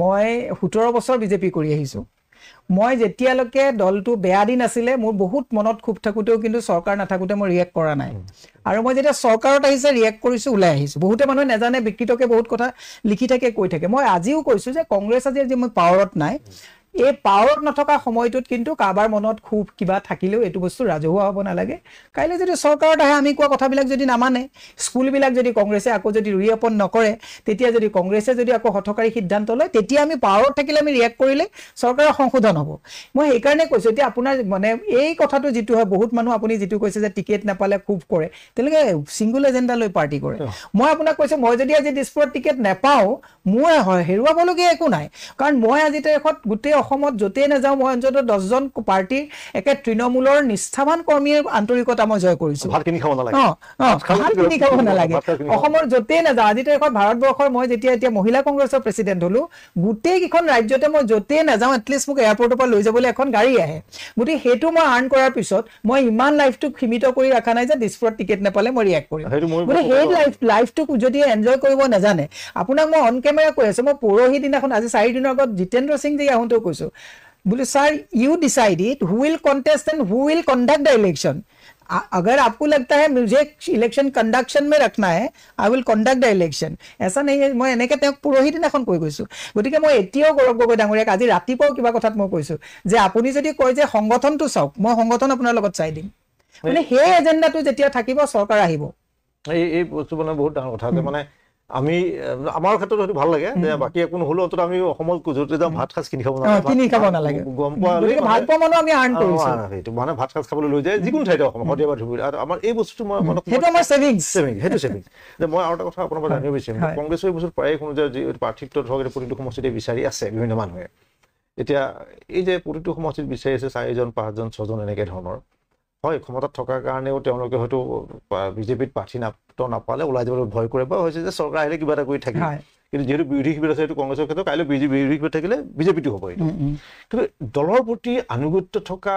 B: মই 17 বছৰ বিজেপি কৰি আহিছো মই যেতিয়ালৈকে দলটো বেয়া দিন আছিলে মোৰ বহুত মনত খুব থাকোতেও কিন্তু চৰকাৰ নাথাকোতে মই ৰিয়েক্ট কৰা নাই আৰু মই যেতিয়া চৰকাৰত আহিছে ৰিয়েক্ট কৰিছো ওলাই আহিছো বহুতে মানুহে নাজানে বিকৃতকে বহুত কথা লিখি থাকে কৈ থাকে মই আজিও কৈছো যে কংগ্ৰেছ আজি মই পাৱাৰত নাই এই পাৱাৰত নথকা সময়টোত কিন্তু কাবাৰ মনত খুব কিবা থাকিলেও এইটো বস্তু ৰাজহুৱা হ'ব নালাগে কাইলৈ যদি চৰকাৰত আহে আমি কোৱা কথাবিলাক যদি নামানে স্কুলবিলাক যদি কংগ্ৰেছে আকৌ যদি ৰিঅপন নকৰে তেতিয়া যদি কংগ্ৰেছে যদি আকৌ হঠকাৰী সিদ্ধান্ত লয় তেতিয়া আমি পাৱাৰত থাকিলে আমি ৰিয়েক্ট কৰিলে চৰকাৰৰ সংশোধন হ'ব মই সেইকাৰণে কৈছো এতিয়া আপোনাৰ মানে এই কথাটো যিটো হয় বহুত মানুহ আপুনি যিটো কৈছে যে টিকেট নাপালে খুব কৰে তেওঁলোকে সিংগুল এজেণ্ডা লৈ পাৰ্টি কৰে মই আপোনাক কৈছো মই যদি আজি দিছপুৰত টিকেট নাপাওঁ মোৰ হেৰুৱাবলগীয়া একো নাই কাৰণ মই আজি তাৰিখত গোটেই অসমত য'তেই নাযাওঁ মই অন্ততঃ 10জন পাৰ্টিৰ একে তৃণমূলৰ নিষ্ঠাৱান কৰ্মীৰ আন্তৰিকতা মই জয় কৰিছো
A: ভাতখিনি খাব
B: নালাগে অসমৰ য'তেই নাযাওঁ আজি তাৰিখত ভাৰতবৰ্ষৰ মই যেতিয়া এতিয়া মহিলা কংগ্ৰেছৰ প্ৰেচিডেণ্ট হলো গোটেই কেইখন ৰাজ্যতে মই য'তেই নাযাওঁ এটলিষ্ট মোক এয়াৰপৰ্টৰ পৰা লৈ যাবলৈ এখন গাড়ী আহে গতিকে সেইটো মই আৰ্ণ কৰাৰ পিছত মই ইমান লাইফটোক সীমিত কৰি ৰখা নাই যে দিছপুৰত টিকেট নাপালে মই ৰিয়েক্ট কৰিম গতিকে সেই লাইফটোক যদি এনজয় কৰিব নাজানে আপোনাক মই অন কেমেৰা কৈ আছো মই পৰহি দিনাখন আজি 4 দিনৰ আগত জিতেন্দ্ৰ সিং যি আহোঁতেও কৈছো बोले sir you decide it who will contest and who will conduct the election अगर आपको लगता है मुझे इलेक्शन कंडक्शन में रखना है I will conduct the election ऐसा नहीं है मैं এনেকে তেওঁক পুৰোহি দিনাখন কৈ গৈছো গতিকে মই এতিয়াও গৌৰৱ গগৈ ডাঙৰীয়াক আজি ৰাতিপুৱাও কিবা কথাত মই কৈছো যে আপুনি যদি কয় যে সংগঠনটো চাওক মই সংগঠন আপোনাৰ লগত চাই দিম মানে সেই এজেন্ডাটো যেতিয়া থাকিব চৰকাৰ আহিব
A: এই বস্তু মানে বহুত ডাঙৰ কথা যে মানে আমি আমাৰ ক্ষেত্ৰত হয়তো ভাল লাগে যে বাকি একো নহ'লেও অন্তত আমি অসমত য'তে যাওঁ ভাত সাজ কিনি খাব
B: নালাগে গম পোৱা ভাত পোৱা মানুহ আমি আৰ্ণ কৰিছো
A: সেইটো মানে ভাত সাজ খাবলৈ লৈ যায় যিকোনো ঠাইতে অসম সদায় ধুবুৰী আৰু আমাৰ এই বস্তুটো মই
B: সেইটো আমাৰ ছেভিংছ
A: যে মই আৰু এটা কথা আপোনাৰ পৰা জানিব বিচাৰিম কংগ্ৰেছৰ এই বস্তুত প্ৰায়ে শুনো যে প্ৰাৰ্থিত্ব ধৰক প্ৰতিটো সমষ্টিতে বিচাৰি আছে বিভিন্ন মানুহে এতিয়া এই যে প্ৰতিটো সমষ্টিত বিচাৰি আছে 4জন 5জন 6জন এনেকে ধৰণৰ হয় ক্ষমতাত থকাৰ কাৰণেও তেওঁলোকে হয়তো বিজেপিত প্ৰাৰ্থী নাপালে ওলাই যাবলৈ ভয় কৰে বা হৈছে যে চৰকাৰ আহিলে কিবা এটা কৰি থাকে কিন্তু যেহেতু বিৰোধী শিবিৰ আছে এইটো কংগ্ৰেছৰ ক্ষেত্ৰত কাইলৈ বিৰোধী শিবিৰ থাকিলে বিজেপিটো হ'ব এইটো কিন্তু দলৰ প্ৰতি আনুগত্য থকা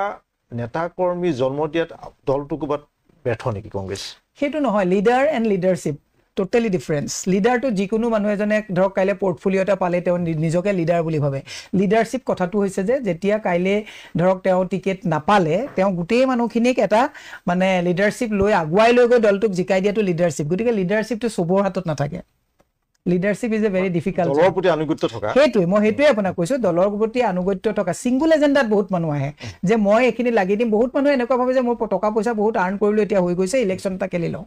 A: নেতা কৰ্মী জন্ম দিয়াত দলটো ক'ৰবাত ব্যৰ্থ নেকি কংগ্ৰেছ
B: সেইটো নহয় leader and leadership totally difference লিডাৰটো যিকোনো মানুহ এজনে ধৰক কাইলৈ পৰ্টফলিঅ' এটা পালে তেওঁ নিজকে লিডাৰ বুলি ভাবে লিডাৰশ্বিপ কথাটো হৈছে যে যেতিয়া কাইলৈ ধৰক তেওঁ টিকেট নাপালে তেওঁ গোটেই মানুহখিনিক এটা মানে লিডাৰশ্বিপ লৈ আগুৱাই লৈ গৈ দলটোক জিকাই দিয়াটো লিডাৰশ্বিপ গতিকে লিডাৰশ্বিপটো চবৰ হাতত নাথাকে leadership is a very difficult
A: দলৰ প্ৰতি আনুগত্য থকা
B: সেইটোৱে আপোনাক কৈছো দলৰ প্ৰতি আনুগত্য থকা সিংগুল এজেণ্ডাত বহুত মানুহ আহে যে মই এইখিনি লাগি দিম বহুত মানুহে এনেকুৱা ভাবে যে মই টকা পইচা বহুত আৰ্ণ কৰিলো এতিয়া হৈ গৈছে ইলেকশ্যন এটা খেলি লওঁ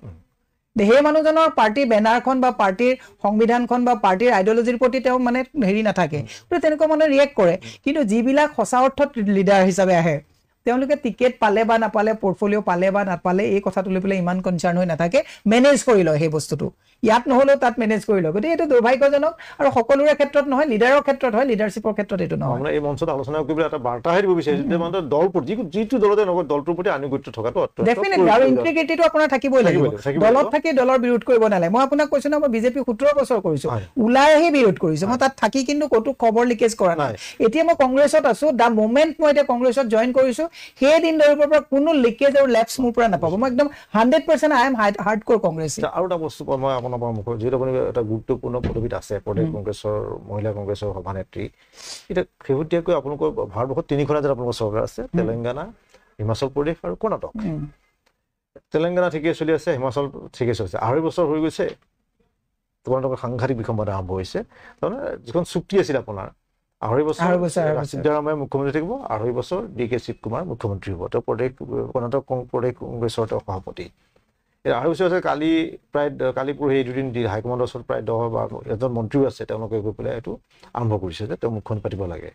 B: সেই মানুহজনৰ পাৰ্টিৰ বেনাৰখন বা পাৰ্টিৰ সংবিধানখন বা পাৰ্টিৰ আইডিঅলজিৰ প্ৰতি তেওঁ মানে হেৰি নাথাকে তেনেকুৱা মানুহে ৰিয়েক্ট কৰে কিন্তু যিবিলাক সঁচা অৰ্থত লিডাৰ হিচাপে আহে তেওঁলোকে টিকেট পালে বা নাপালে পৰ্টফলিঅ' পালে বা নাপালে এই কথাটো লৈ পেলাই ইমান কনচাৰ্ণ হৈ নাথাকে মেনেজ কৰি লয় সেই বস্তুটো ইয়াত নহ'লেও তাত মেনেজ কৰি লয় গতিকে এইটো দুৰ্ভাগ্যজনক আৰু সকলোৰে ক্ষেত্ৰত নহয় লিডাৰৰ ক্ষেত্ৰত হয় লিডাৰশ্বিপৰ ক্ষেত্ৰত এইটো নহয়
A: এই মঞ্চত আলোচনা কৰিবলৈ এটা বাৰ্তাহে দিব বিচাৰিছো যে মানে দল প্ৰতি যিটো দলতে নগৰ দলটোৰ প্ৰতি আনুগত্য থকাটো
B: ডেফিনেটলি আৰু ইন্টিগ্ৰিটিটো আপোনাৰ থাকিবই লাগিব দলত থাকি দলৰ বিৰোধ কৰিব নালাগে মই আপোনাক কৈছো না মই বিজেপি 17 বছৰ কৰিছো ওলাই আহি বিৰোধ কৰিছো মই তাত থাকি কিন্তু ক'তো খবৰ লিকেজ কৰা নাই এতিয়া মই কংগ্ৰেছত আছো দা মোমেন্ট মই এতিয়া কংগ্ৰেছত জইন কৰিছো সেই দিন ধৰিবৰ পৰা কোনো লিকেজ আৰু লেপছ মোৰ পৰা নাপাব মই একদম 100% আই এম হাৰ্ডক'ৰ কংগ্ৰেছী
A: আৰু এটা বস্তু মই আপোনাৰ পৰা যিহেতু আপুনি এটা গুৰুত্বপূৰ্ণ পদবীত আছে প্ৰদেশ কংগ্ৰেছৰ মহিলা কংগ্ৰেছৰ সভানেত্ৰী এতিয়া শেহতীয়াকৈ আপোনালোকৰ ভাৰতবৰ্ষত 3খন ৰাজ্যত আপোনালোকৰ চৰকাৰ আছে তেলেংগানা হিমাচল প্ৰদেশ আৰু কৰ্ণাটক তেলেংগানা ঠিকেই চলি আছে, হিমাচল ঠিকেই চলিছে। 2.5 বছৰ হৈ গৈছে, তোমালোকৰ সাংঘাতিক বিসম্বাদ আৰম্ভ হৈছে। তাৰমানে যিখন চুক্তি আছিল আপোনাৰ 2.5 বছৰ সিদ্ধাৰামায়া মুখ্যমন্ত্ৰী থাকিব, 2.5 বছৰ DK শিৱকুমাৰ মুখ্যমন্ত্ৰী হ'ব। তেওঁ কৰ্ণাটক প্ৰদেশ কংগ্ৰেছৰ তেওঁ সভাপতি। 2.5 বছৰ আছে। কালি পৰহি এই দুদিন হাইকমাণ্ডৰ ওচৰত প্ৰায় 10 বা এজন মন্ত্ৰীও আছে, তেওঁলোকে গৈ পেলাই এইটো আৰম্ভ কৰিছে যে তেওঁ মুখখন পাতিব লাগে।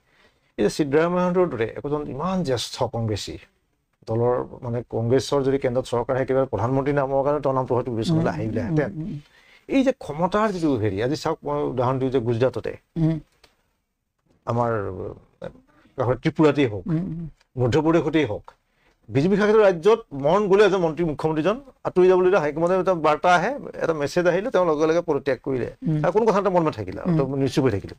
A: এই যে সিদ্ধাৰামায়াহঁতৰ দৰে একোজন ইমান জ্যেষ্ঠ কংগ্ৰেছী দলৰ, মানে কংগ্ৰেছৰ যদি কেন্দ্ৰত চৰকাৰ থাকে, কিবা প্ৰধানমন্ত্ৰী নামৰ কাৰণে তেওঁৰ নামটো হয়তো বিবেচনালৈ আহিলেহেঁতেন। এই যে ক্ষমতাৰ যিটো হেৰি, আজি চাওক মই উদাহৰণ দিওঁ যে গুজৰাটতে আমাৰ ত্ৰিপুৰাতেই হওক, মধ্যপ্ৰদেশতেই হওক, বিজেপি শাসিত ৰাজ্যত মন গ'লে এজন মুখ্যমন্ত্ৰীজন আঁতৰি যাবলৈ হাইকমাণ্ডে এটা বাৰ্তা আহে, এটা মেছেজ আহিলে, তেওঁ লগে লগে পদত্যাগ কৰিলে, আৰু কোনো কথা এটা মন নাথাকিলে, নিশ্চয় হৈ থাকিলে।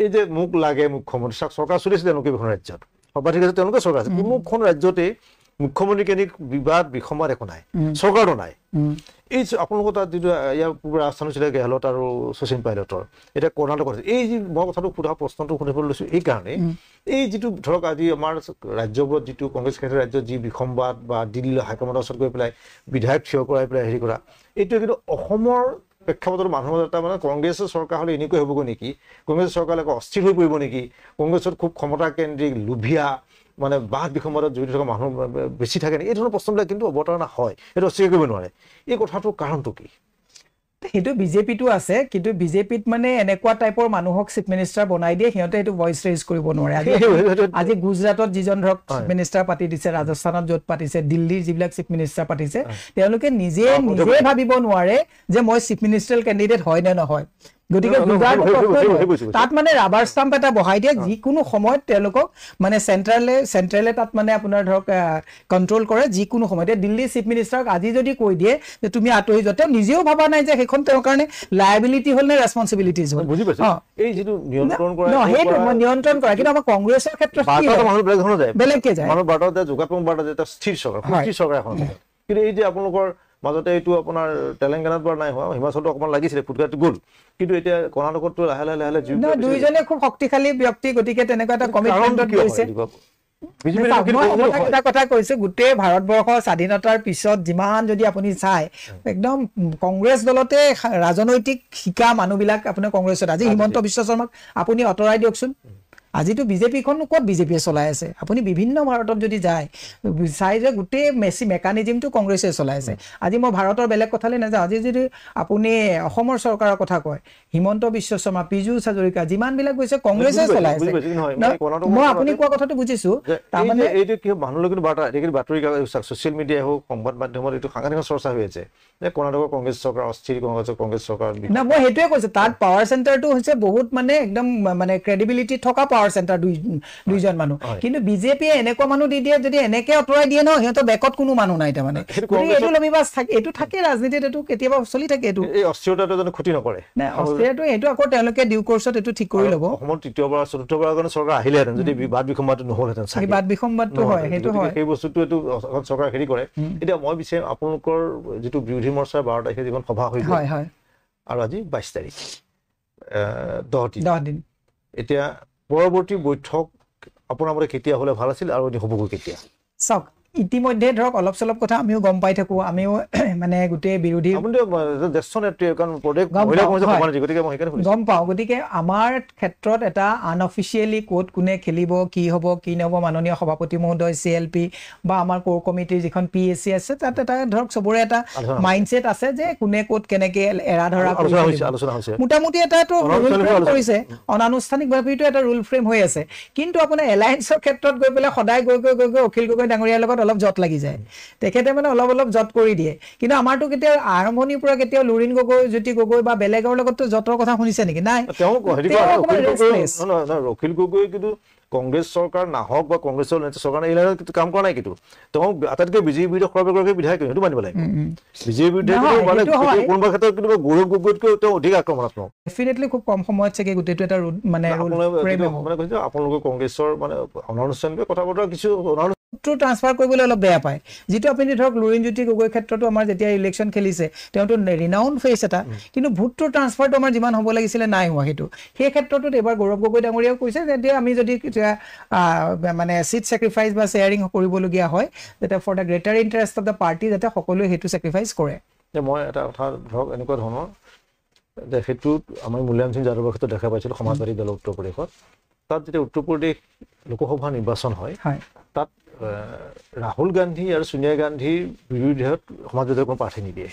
A: এই যে মোক লাগে মুখ্যমন্ত্ৰী, চাওক চৰকাৰ চলিছে তেওঁলোকে এখন ৰাজ্যত, সৰ্বাধিক আছে তেওঁলোকে চৰকাৰ আছে, কোনোখন ৰাজ্যতেই মুখ্যমন্ত্ৰী কেন্দ্ৰিক বিবাদ বিসম্বাদ একো নাই, চৰকাৰো নাই। এই আপোনালোকৰ তাত যিটো ইয়াৰ পূৰ্বে ৰাজস্থান হৈছিলে গেহলট আৰু শচীন পাইলটৰ, এতিয়া কৰ্ণাটকত আছে। এই যি মই কথাটো প্ৰশ্নটো সুধিবলৈ লৈছোঁ এইকাৰণেই, এই যিটো ধৰক আজি আমাৰ ৰাজ্যবোৰত যিটো কংগ্ৰেছ শাসিত ৰাজ্যত যি বিসম্বাদ বা দিল্লী হাইকমাণ্ডৰ ওচৰত গৈ পেলাই বিধায়ক থিয় কৰাই পেলাই হেৰি কৰা, এইটোৱে কিন্তু অসমৰ প্ৰেক্ষাপটৰ মানুহৰ এটা মানে কংগ্ৰেছৰ চৰকাৰ হ'লে এনেকৈ হ'বগৈ নেকি, কংগ্ৰেছৰ চৰকাৰ অস্থিৰ হৈ পৰিব নেকি, কংগ্ৰেছত খুব ক্ষমতাকেন্দ্ৰিক লোভীয়া মানে বাদ বিসম্বাদত জড়িত থকা মানুহ বেছি থাকে নেকি, এই ধৰণৰ প্ৰশ্নবিলাক কিন্তু অৱতাৰণা হয়, সেইটো অস্বীকাৰ কৰিব নোৱাৰে। এই কথাটোৰ কাৰণটো কি?
B: সেইটো বিজেপিটো আছে, কিন্তু বিজেপিত মানে এনেকুৱা টাইপৰ মানুহক চিফ মিনিষ্টাৰ বনাই দিয়ে, সিহঁতে সেইটো ভইচ ৰেইজ কৰিব নোৱাৰে। আজি গুজৰাটত যিজন ধৰক চিফ মিনিষ্টাৰ পাতি দিছে, ৰাজস্থানত য'ত পাতিছে, দিল্লীৰ যিবিলাক চিফ মিনিষ্টাৰ পাতিছে, তেওঁলোকে নিজে ভাবিব নোৱাৰে যে মই চিফ মিনিষ্টাৰ কেণ্ডিডেট হয় নে নহয়। গতিকে তাত মানে ৰাবাৰ ষ্টাম্প এটা বহাই দিয়ে, যিকোনো সময়ত তেওঁলোকক মানে চেন্ট্ৰেলে তাত মানে আপোনাৰ ধৰক কণ্ট্ৰল কৰে যিকোনো সময়ত। দিল্লী চিফ মিনিষ্টাৰক আজি যদি কৈ দিয়ে যে তুমি আঁতৰি যোৱা, তেওঁ নিজেও ভাবা নাই যে সেইখন তেওঁৰ কাৰণে লায়াবিলিটি হ'ল নে ৰেছপনচিবিলিটিজ হ'ল।
A: সেইটো
B: নিয়ন্ত্ৰণ কৰা, কিন্তু আমাৰ কংগ্ৰেছৰ ক্ষেত্ৰত বেলেগকে যায়,
A: কিন্তু এই যে আপোনালোকৰ মাজতে এইটো আপোনাৰ তেলেংগানাত বাৰু নাই হোৱা, হিমাচলতো অকণমান লাগিছিলে, ফুটকাটো গ'ল, কিন্তু এতিয়া কৰ্ণাটকতো লাহে লাহে
B: দুইজনে খুব শক্তিশালী ব্যক্তি, গতিকে তেনেকুৱা এটা কমিটমেণ্টত গৈছে। এটা কথা কৈছো, গোটেই ভাৰতবৰ্ষৰ স্বাধীনতাৰ পিছত যিমান যদি আপুনি চাই, একদম কংগ্ৰেছ দলতে ৰাজনৈতিক শিকা মানুহবিলাক আপোনাৰ কংগ্ৰেছত। আজি হিমন্ত বিশ্ব শৰ্মাক আপুনি আঁতৰাই দিয়কচোন, আজিতো বিজেপিখন ক'ত বিজেপিয়ে চলাই আছে। আপুনি বিভিন্ন ভাৰতত যদি যায় চাই যে গোটেই মেকানিজিমটো কংগ্ৰেছে চলাই আছে। আজি মই ভাৰতৰ বেলেগ কথালৈ নাযাওঁ, আজি যদি আপুনি অসমৰ চৰকাৰৰ কথা কয়, হিমন্ত বিশ্ব শৰ্মা, পীযুষ হাজৰিকা, যিমানবিলাক গৈছে কংগ্ৰেছে চলাই আছে। মই আপুনি কোৱা কথাটো বুজিছো, তাৰমানে
A: এইটো কি মানুহলৈ কিন্তু বাতৰি কাকত ছচিয়েল মিডিয়াই হওক, সংবাদ মাধ্যমত এইটো সাংঘাতিক চৰ্চা হৈ আছে যে কৰ্ণাটকৰ কংগ্ৰেছ চৰকাৰ অস্থিৰ, কংগ্ৰেছ চৰকাৰ।
B: না, মই সেইটোৱে কৈছো, তাত পাৱাৰ চেণ্টাৰটো হৈছে বহুত মানে একদম মানে ক্ৰেডিবিলিটি থকা পাৱাৰ চেণ্টাৰ দুইজন মানুহ, কিন্তু বিজেপিয়ে এনেকুৱা মানুহ দি দিয়ে, যদি এনেকে আঁতৰাই দিয়ে ন, সিহঁতৰ বেকত কোনো মানুহ নাই। তাৰমানে এইটো লবিবাজ থাকে, এইটো থাকে ৰাজনীতিত, এইটো কেতিয়াবা চলি থাকে। এইটো
A: এই অস্থিৰতাটো জানো ক্ষতি নকৰে?
B: অস্থিৰতাটো এইটো আকৌ তেওঁলোকে ডিউ কোৰ্চত এইটো ঠিক কৰি ল'ব।
A: অসমৰ তৃতীয়বাৰ চতুৰ্থবাৰৰ কাৰণে চৰকাৰ আহিলেহেঁতেন যদি বাদ বিসম্বাদটো নহ'লহেঁতেন,
B: বাদ বিসম্বাদটো হয়, সেইটো হয়,
A: সেই বস্তুটো এইটো চৰকাৰ হেৰি কৰে। এতিয়া মই বিচাৰিম আপোনালোকৰ যিটো বিৰোধী মৰ্চাৰ 12 তাৰিখে যিখন সভা হৈ গ'ল আৰু আজি 22 তাৰিখ, 10 দিন, এতিয়া পৰৱৰ্তী বৈঠক আপোনাৰ মতে কেতিয়া হ'লে ভাল আছিল আৰু হ'বগৈ কেতিয়া?
B: চাওক, ইতিমধ্যে ধৰক অলপ চলপ কথা আমিও গম পাই থাকো, আমিও মানে গোটেই বিৰোধী গম পাওঁ। গতিকে আমাৰ ক্ষেত্ৰত এটা আনঅফিচিয়েলি ক'ত কোনে খেলিব, কি হ'ব কি নহ'ব, মাননীয় সভাপতি মহোদয়, CLP বা আমাৰ কোৰ কমিটিৰ যিখন PSC আছে, তাত এটা ধৰক চবৰে এটা মাইণ্ডছেট আছে যে কোনে ক'ত কেনেকে এৰা ধৰা মোটামুটি এটা কৰিছে, অনানুষ্ঠানিকভাৱে এটা ৰুল ফ্ৰেম হৈ আছে। কিন্তু আপোনাৰ এলায়েন্সৰ ক্ষেত্ৰত গৈ পেলাই সদায় গৈ অখিল গগৈ ডাঙৰীয়াৰ লগত অলপ জট লাগি যায়, তেখেতে মানে অলপ জট কৰি দিয়ে। কিন্তু আমাৰতো কেতিয়াও আৰম্ভণিৰ পৰা কেতিয়াও লুৰিণ গগৈ, জ্যোতি গগৈ বা বেলেগৰ লগতো জটৰ কথা শুনিছে নেকি? নাই।
A: অখিল গগৈ কিন্তু কংগ্ৰেছ চৰকাৰ নাহক বা কংগ্ৰেছৰ চৰকাৰ এই লাইনত কাম কৰা নাই, কিন্তু তেওঁ আটাইতকৈ বিজেপিৰ বিৰুদ্ধে সৰ্বগৰাকী বিধায়ক, সেইটো মানিব লাগিব। বিজেপিৰ বিৰুদ্ধে কোনোবা ক্ষেত্ৰত কিন্তু গৌৰৱ গগৈতকৈ তেওঁ অধিক আক্ৰমণাত্মক।
B: ডেফিনেটলি খুব কম সময়ত চাগে গোটেইটো এটা মানে
A: আপোনালোকে কংগ্ৰেছৰ মানে অনানুষ্ঠানিক কথা বতৰা কিছু
B: ভোটটো ট্ৰান্সফাৰ কৰিবলৈ অলপ বেয়া পায় যিটো আপুনি ধৰক লুৰিণজ্যোতি গগৈ ক্ষেত্ৰতো আমাৰ যেতিয়া ইলেকশ্যন খেলিছে তেওঁতো ৰিনাউন ফেচ এটা কিন্তু ভোটটো ট্ৰান্সফাৰটো আমাৰ যিমান হ'ব লাগিছিলে নাই হোৱা সেইটো সেই ক্ষেত্ৰটোত এবাৰ গৌৰৱ গগৈ ডাঙৰীয়াও কৈছে যে আমি যদি মানে চিট ছেক্ৰিফাইচ বা শ্বেয়াৰিং কৰিবলগীয়া হয় যাতে for the greater interest of the party যাতে সকলোৱে সেইটো ছেক্ৰিফাইচ কৰে
A: মই এটা কথা ধৰক এনেকুৱা ধৰণৰ যে সেইটোত আমি মুলায়ম সিং যাদৱৰ ক্ষেত্ৰত দেখা পাইছিলোঁ সমাজবাদী দলৰ উত্তৰ প্ৰদেশত তাত যেতিয়া উত্তৰ প্ৰদেশ লোকসভা নিৰ্বাচন হয় তাত ৰাহুল গান্ধী আৰু সোনিয়া গান্ধীৰ বিৰুদ্ধে সমাজবাদী কোনো প্ৰাৰ্থী নিদিয়ে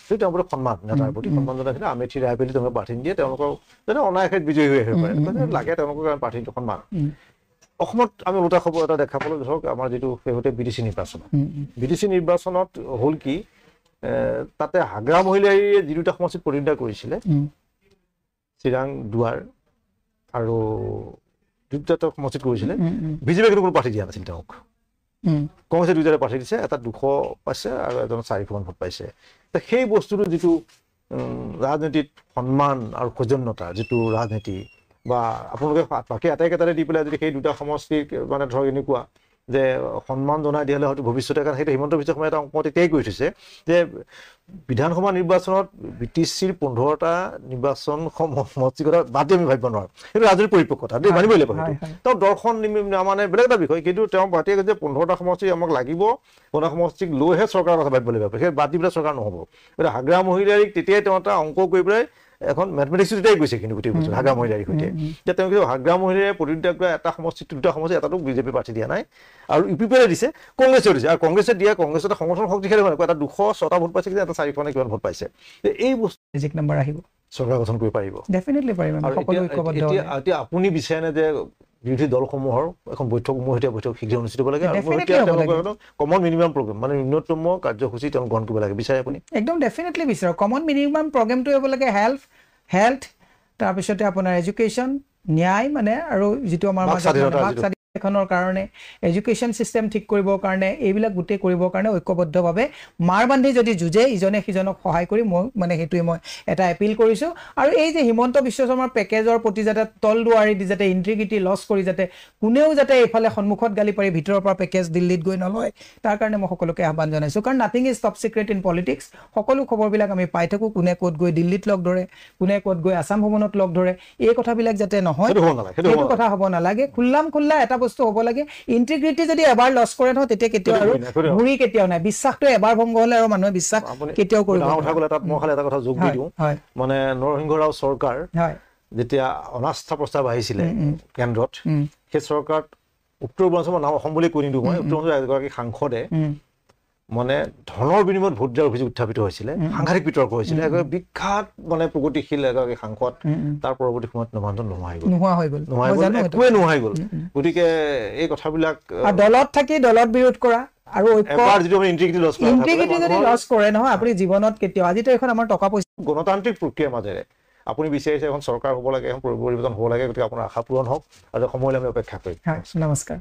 A: সেইটো তেওঁলোকৰ সন্মান নেতাৰ প্ৰতি সন্মান জনাইছিলে আমেথি ৰায়বেলি তেওঁলোকে প্ৰাৰ্থী নিদিয়ে তেওঁলোকৰ যেনে অনায়াসে বিজয়ী হৈ আহিব পাৰে লাগে তেওঁলোকৰ কাৰণে প্ৰাৰ্থীটো সন্মান অসমত আমি ওলোটা খবৰ এটা দেখা পালোঁ ধৰক আমাৰ যিটো শেহতীয়া বিডিচি নিৰ্বাচনত হ'ল কি তাতে হাগ্ৰা মহিলাৰীয়ে যি দুটা সমষ্টিত প্ৰতিদ্বন্দ্বিতা কৰিছিলে চিৰাং দুৱাৰ আৰু দুটা সমষ্টিত কৰিছিলে বিজেপিয়ে কোনো প্ৰাৰ্থী দিয়া নাছিল তেওঁক কংগ্ৰেছে দুইটাৰে প্ৰাৰ্থী দিছে এটা 200 পাইছে আৰু এজন 400 ভোট পাইছে সেই বস্তুটো যিটো ৰাজনীতিত সন্মান আৰু সৌজন্যতা যিটো ৰাজনীতি বা আপোনালোকে বাকী আটাইকেইটাৰে দি পেলাই যদি সেই দুটা সমষ্টিক মানে ধৰক এনেকুৱা যে সন্মান জনাই দিয়া হ'লে হয়তো ভৱিষ্যতে কাৰণ সেইটো হিমন্ত বিশ্ব শৰ্মাই এটা অংক তেতিয়াই কৰি থৈছে যে বিধানসভা নিৰ্বাচনত বিটিচিৰ 15টা নিৰ্বাচন সমষ্টিৰ কথা বাদ দি আমি ভাবিব নোৱাৰোঁ সেইটো ৰাজনীতিৰ পৰিপক্কতা দেই মানিবই লাগিব সেইটো তেওঁ দৰ্শন মানে বেলেগ এটা বিষয় কিন্তু তেওঁ বাতিয়ে কৈছে 15টা সমষ্টি আমাক লাগিব 15টা সমষ্টিক লৈহে চৰকাৰৰ কথা ভাবিব লাগিব সেই বাদ দি পেলাই চৰকাৰ নহ'ব এতিয়া হাগ্ৰা মহিলাৰীক তেতিয়াই তেওঁ এটা অংক কৰি পেলাই এখন মেথমেটিক্স তেতিয়াই গৈছে কিন্তু গোটেই বছৰ হাগ্ৰা মহিলাৰীৰ সৈতে এতিয়া তেওঁ কিন্তু হাগ্ৰা মহিলাৰীয়ে প্ৰতিদ্বন্দ্বিতা কৰা এটা সমষ্টিত দুটা সমষ্টি এটাতো বিজেপি প্ৰাৰ্থী দিয়া নাই আৰু ইউ পি পিয়ে দিছে কংগ্ৰেছেও দিছে আৰু কংগ্ৰেছে দিয়া কংগ্ৰেছতে সংগঠন শক্তিশালী মানে এটা 206টা ভোট পাইছে কিন্তু এটা 400 নে কিমান ভোট পাইছে এই বস্তু
B: মেজিক নম্বৰ আহিব
A: চৰকাৰ গঠন কৰিব পাৰিব
B: ডেফিনেটলি পাৰিব সকলো ঐক্যবদ্ধ
A: এতিয়া আপুনি বিচাৰে নে যে বিৰোধী দলসমূহৰ এখন বৈঠক শীঘ্ৰে অনুষ্ঠিত হ'ব লাগে আৰু কমন মিনিমাম প্ৰগ্ৰেম মানে ন্যূনতম কাৰ্যসূচী তেওঁ গ্ৰহণ কৰিব লাগে বিচাৰে আপুনি
B: একদম ডেফিনেটলি বিচাৰোঁ কমন মিনিমাম প্ৰগ্ৰেমটো হ'ব লাগে হেল্থ তাৰপিছতে আপোনাৰ এডুকেশ্যন ন্যায় মানে আৰু যিটো আমাৰ এখনৰ কাৰণে এডুকেশ্যন চিষ্টেম ঠিক কৰিবৰ কাৰণে এইবিলাক গোটেই কৰিবৰ কাৰণে ঐক্যবদ্ধভাৱে মাৰ বান্ধি যদি যুঁজে ইজনে সিজনক সহায় কৰি মই মানে সেইটোৱে মই এটা এপিল কৰিছোঁ আৰু এই যে হিমন্ত বিশ্ব শৰ্মাৰ পেকেজৰ প্ৰতি যাতে তলদুৱাৰি দি যাতে ইণ্টিগ্ৰিটি লছ কৰি যাতে কোনেও যাতে এইফালে সন্মুখত গালি পাৰি ভিতৰৰ পৰা পেকেজ দিল্লীত গৈ নলয় তাৰ কাৰণে মই সকলোকে আহ্বান জনাইছোঁ কাৰণ nothing is top secret in politics সকলো খবৰবিলাক আমি পাই থাকোঁ কোনে ক'ত গৈ দিল্লীত লগ ধৰে কোনে ক'ত গৈ আছাম ভৱনত লগ ধৰে এই কথাবিলাক যাতে নহয় সেইটো কথা হ'ব নালাগে খোল্লা এটা বস্তু হ'ব লাগে ইণ্টিগ্ৰিটি যদি এবাৰ লছ কৰে নহয় তেতিয়া কেতিয়াও আৰু ঘূৰি কেতিয়াও নাই বিশ্বাসটো এবাৰ ভংগ হ'লে আৰু মানুহে বিশ্বাস কেতিয়াও কৰিব
A: নোৱাৰে তাত মই খালি এটা কথা যোগ দি দিওঁ মানে নৰসিংহ ৰাও চৰকাৰ যেতিয়া অনাস্থা প্ৰস্তাৱ আহিছিলে কেন্দ্ৰত সেই চৰকাৰত উত্তৰ পূৰ্বাঞ্চলৰ নাম অসম বুলি কৈ নিদিওঁ মই উত্তৰ পূৰ্বাঞ্চলৰ এগৰাকী সাংসদে মানে ধনৰ বিনিময়ত ভোট দিয়াৰ অভিযোগ উত্থাপিত হৈছিলে সাংঘাতিক বিতৰ্ক হৈছিলে এগৰাকী বিখ্যাত মানে প্ৰগতিশীল এগৰাকী সাংসদ তাৰ পৰৱৰ্তী সময়ত নভাঞ্জন নোহোৱা হৈ গ'ল একোৱে নোহোৱা হৈ গ'ল গতিকে এই কথাবিলাক
B: দলত থাকি দলত বিৰোধ কৰা আৰু
A: এবাৰ যিটো আমি ইণ্টিগ্ৰিটি
B: যদি লছ কৰে নহয় আপুনি জীৱনত কেতিয়াও আজিতো এখন আমাৰ টকা পইচা
A: গণতান্ত্ৰিক প্ৰক্ৰিয়াৰ মাজেৰে আপুনি বিচাৰিছে এখন চৰকাৰ হ'ব লাগে এখন পৰিৱৰ্তন হ'ব লাগে গতিকে আপোনাৰ আশা পূৰণ হওক আৰু সময়লৈ আমি অপেক্ষা কৰিম
B: নমস্কাৰ